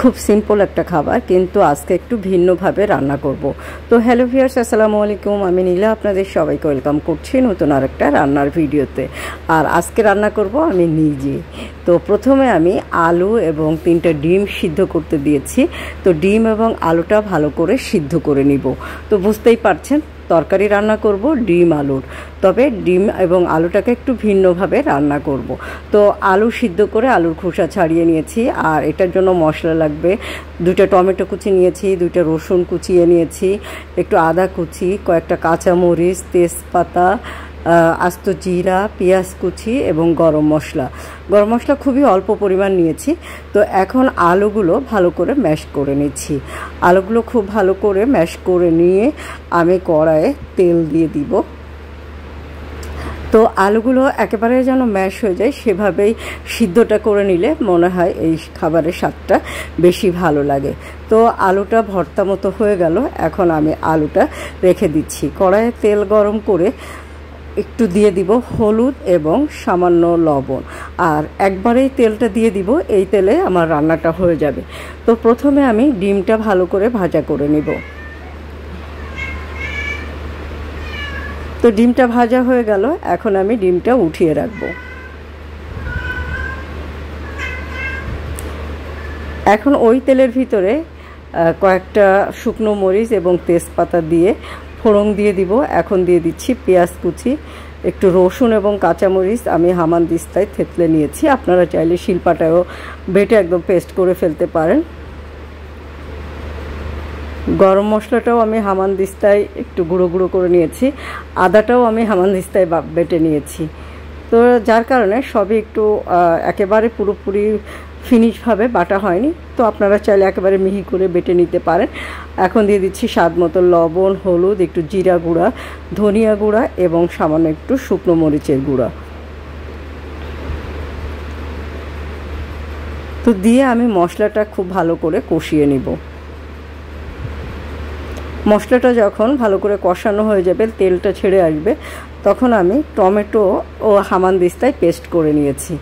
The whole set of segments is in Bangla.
খুব সিম্পল একটা খাবার, কিন্তু আজকে একটু ভিন্নভাবে রান্না করব। তো হ্যালো ভিউয়ার্স, আসসালামু আলাইকুম। আমি নীলা আপনাদের সবাইকে ওয়েলকাম করছি নতুন আরেকটা রান্নার ভিডিওতে। আর আজকে রান্না করব আমি নিজে। তো প্রথমে আমি আলু এবং 3টা ডিম সিদ্ধ করতে দিয়েছি। তো ডিম এবং আলুটা ভালো করে সিদ্ধ করে নিব। তো বুঝতেই পারছেন তরকারি রান্না করব ডিম আলুর, তবে ডিম এবং আলুটাকে একটু ভিন্নভাবে রান্না করব। তো আলু সিদ্ধ করে আলুর খোসা ছাড়িয়ে নিয়েছি। আর এটার জন্য মশলা লাগবে 2টা টমেটো কুচি নিয়েছি, 2টা রসুন কুচিয়ে নিয়েছি, একটু আদা কুচি, কয়েকটা কাঁচামরিচ, তেজপাতা, আস্ত জিরা, পেঁয়াজ কুচি এবং গরম মশলা খুবই অল্প পরিমাণ নিয়েছি। তো এখন আলুগুলো ভালো করে ম্যাশ করে নিচ্ছি। আলুগুলো খুব ভালো করে ম্যাশ করে নিয়ে আমি কড়াইয়ে তেল দিয়ে দিব। তো আলুগুলো একেবারে যেন ম্যাশ হয়ে যায় সেভাবেই সিদ্ধটা করে নিলে মনে হয় এই খাবারের স্বাদটা বেশি ভালো লাগে। তো আলুটা ভর্তা মতো হয়ে গেল। এখন আমি আলুটা রেখে দিচ্ছি। কড়াইয়ে তেল গরম করে একটু দিয়ে দিব হলুদ এবং সামান্য লবণ, আর একবারেই তেলটা দিয়ে দিব। এই তেলে আমার রান্নাটা হয়ে যাবে। তো প্রথমে আমি ডিমটা ভালো করে ভাজা করে নিব। তো ডিমটা ভাজা হয়ে গেল, এখন আমি ডিমটা উঠিয়ে রাখব। এখন ওই তেলের ভিতরে কয়েকটা শুকনো মরিচ এবং তেজপাতা দিয়ে ফোড়ন দিয়ে দিব। এখন দিয়ে দিচ্ছি পেঁয়াজ কুচি, একটু রসুন এবং কাঁচামরিচ আমি হামানদিস্তায় থেতলে নিয়েছি। আপনারা চাইলে শিলপাটায়ও বেটে একদম পেস্ট করে ফেলতে পারেন। গরম মশলাটাও আমি হামানদিস্তায় একটু গুঁড়ো গুঁড়ো করে নিয়েছি। আদাটাও আমি হামানদিস্তায় বেটে নিয়েছি। তো যার কারণে সবই একটু একেবারে পুরোপুরি ফিনিশভাবে বাটা হয়নি। তো আপনারা চাইলে একেবারে মিহি করে বেটে নিতে পারেন। এখন দিয়ে দিচ্ছি স্বাদ মতো লবণ, হলুদ, একটু জিরা গুঁড়া, ধনিয়া গুঁড়া এবং সামান্য একটু শুকনো মরিচের গুঁড়া। তো দিয়ে আমি মশলাটা খুব ভালো করে কষিয়ে নিব। মশলাটা যখন ভালো করে কষানো হয়ে যাবে, তেলটা ছেড়ে আসবে, তখন আমি টমেটো ও হামানদিস্তায় পেস্ট করে নিয়েছি।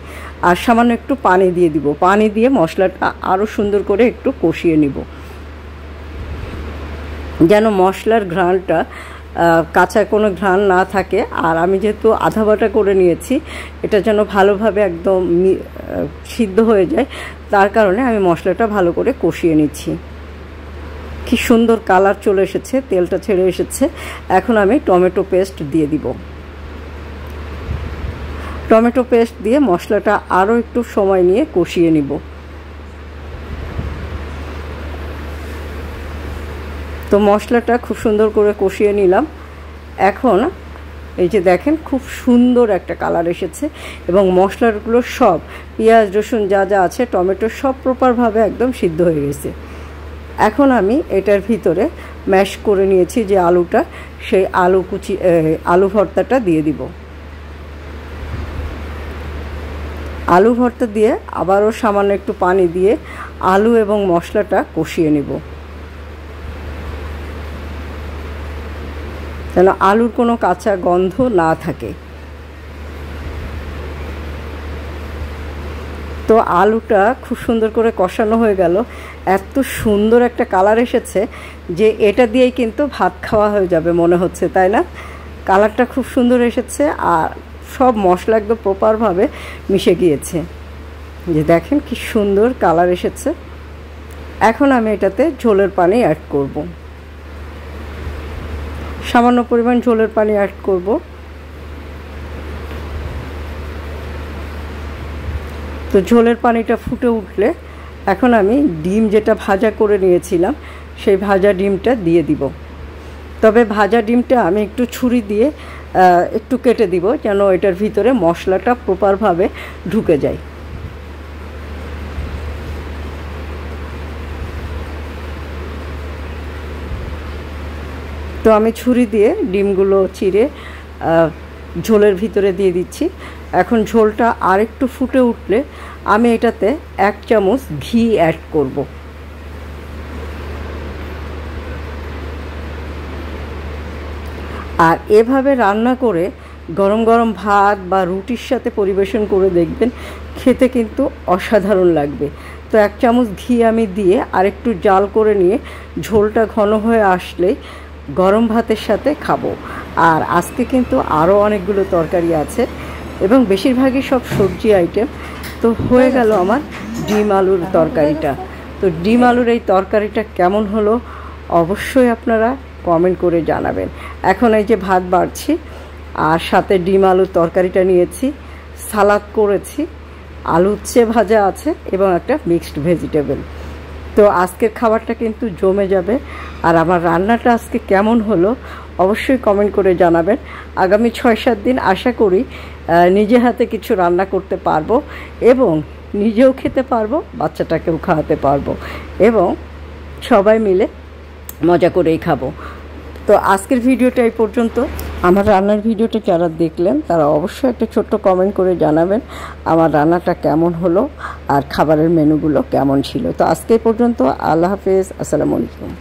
আর সামান্য একটু পানি দিয়ে দিব। পানি দিয়ে মশলাটা আরও সুন্দর করে একটু কষিয়ে নিব, যেন মশলার ঘ্রাণটা কাঁচা কোনো ঘ্রাণ না থাকে। আর আমি যেহেতু আধা বাটা করে নিয়েছি, এটা যেন ভালোভাবে একদম সিদ্ধ হয়ে যায়, তার কারণে আমি মশলাটা ভালো করে কষিয়ে নিচ্ছি। কি সুন্দর কালার চলে এসেছে, তেলটা ছেড়ে এসেছে। এখন আমি টমেটো পেস্ট দিয়ে দিব। টমেটো পেস্ট দিয়ে মশলাটা আরও একটু সময় নিয়ে কষিয়ে নিব। তো মশলাটা খুব সুন্দর করে কষিয়ে নিলাম। এখন এই যে দেখেন খুব সুন্দর একটা কালার এসেছে এবং মশলাগুলো সব পেঁয়াজ রসুন যা যা আছে, টমেটো সব প্রপারভাবে একদম সিদ্ধ হয়ে গেছে। এখন আমি এটার ভিতরে ম্যাশ করে নিয়েছি যে আলুটা, সেই আলু ভর্তাটা দিয়ে দিব। আলু ভর্তা দিয়ে আবারও সামান্য একটু পানি দিয়ে আলু এবং মশলাটা কষিয়ে নেব, যেন আলুর কোনো কাঁচা গন্ধ না থাকে। তো আলুটা খুব সুন্দর করে কষানো হয়ে গেল। এত সুন্দর একটা কালার এসেছে যে এটা দিয়েই কিন্তু ভাত খাওয়া হয়ে যাবে মনে হচ্ছে, তাই না? কালারটা খুব সুন্দর এসেছে আর সব মশলা একদম প্রপারভাবে মিশে গিয়েছে। যে দেখেন কি সুন্দর কালার এসেছে। এখন আমি এটাতে ঝোলের পানি অ্যাড করব। সামান্য পরিমাণ ঝোলের পানি অ্যাড করব। তো ঝোলের পানিটা ফুটে উঠলে এখন আমি ডিম যেটা ভাজা করে নিয়েছিলাম সেই ভাজা ডিমটা দিয়ে দিব। তবে ভাজা ডিমটা আমি একটু ছুরি দিয়ে একটু কেটে দিব, যেন এটার ভিতরে মশলাটা প্রপারভাবে ঢুকে যায়। তো আমি ছুরি দিয়ে ডিমগুলো চিড়ে ঝোলের ভিতরে দিয়ে দিচ্ছি। এখন ঝোলটা আরেকটু ফুটে উঠলে আমি এটাতে 1 চামচ ঘি অ্যাড করব। আর এভাবে রান্না করে গরম গরম ভাত বা রুটির সাথে পরিবেশন করে দেখবেন, খেতে কিন্তু অসাধারণ লাগবে। তো 1 চামচ ঘি আমি দিয়ে আরেকটু জাল করে নিয়ে ঝোলটা ঘন হয়ে আসলে গরম ভাতের সাথে খাবো। আর আজকে কিন্তু আরও অনেকগুলো তরকারি আছে এবং বেশিরভাগই সব সবজি আইটেম। তো হয়ে গেল আমার ডিম আলুর তরকারিটা। তো ডিম আলুর এই তরকারিটা কেমন হলো অবশ্যই আপনারা কমেন্ট করে জানাবেন। এখন এই যে ভাত বাড়ছি আর সাথে ডিম আলুর তরকারিটা নিয়েছি, সালাদ করেছি, আলু উচ্ছে ভাজা আছে এবং একটা মিক্সড ভেজিটেবল। তো আজকের খাবারটা কিন্তু জমে যাবে। আর আমার রান্নাটা আজকে কেমন হলো অবশ্যই কমেন্ট করে জানাবেন। আগামী 6-7 দিন আশা করি নিজে হাতে কিছু রান্না করতে পারবো এবং নিজেও খেতে পারবো, বাচ্চাটাকেও খাওয়াতে পারবো এবং সবাই মিলে মজা করেই খাবো। তো আজকের ভিডিওটা এই পর্যন্ত। আমার রান্নার ভিডিওটা যারা দেখলেন তারা অবশ্যই একটা ছোট্ট কমেন্ট করে জানাবেন আমার রান্নাটা কেমন হলো আর খাবারের মেনুগুলো কেমন ছিল। তো আজকে পর্যন্ত, আল্লাহ হাফেজ, আসসালামু আলাইকুম।